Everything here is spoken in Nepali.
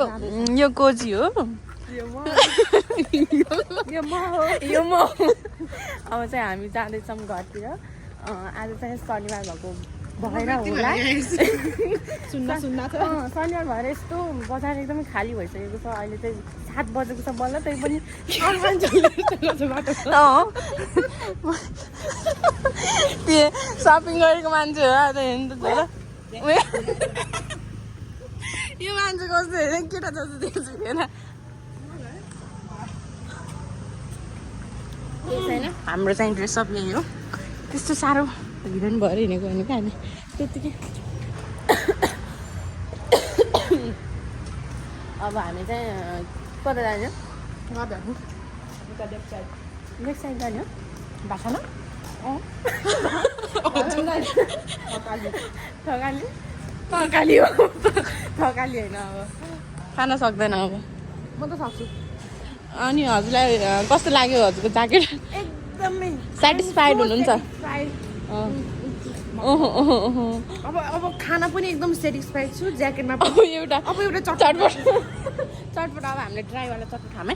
यो कोजी हो यो म अब चाहिँ हामी जाँदैछौँ घरतिर आज चाहिँ शनिबार भएको भएर होला शनिबार भएर यस्तो बजार एकदमै खाली भइसकेको छ अहिले चाहिँ 7 बजेको छ बल्ल त्यही पनि त्यो सपिङ गरेको मान्छे हो आज हेर्नु त यो मान्छे कस्तो हेर्ने केटा जस्तो देख्छु हेर छैन हाम्रो चाहिँ ड्रेसअप यही हो त्यस्तो साह्रो हिँड्नु भएर हिँडेको होइन क्या हामी त्यत्तिकै अब हामी चाहिँ कता जाने लेफ्ट साइड जाने हो बाख्रामा थकाली हो थकाली होइन अब खान सक्दैन अब म त सक्छु अनि हजुरलाई कस्तो लाग्यो हजुरको ज्याकेट एकदमै सेटिस्फाइड हुनुहुन्छ अब खाना पनि एकदम सेटिस्फाइड छु ज्याकेटमा अब एउटा अब एउटा चटपट अब हामीले ड्राईवाला चटपट खामे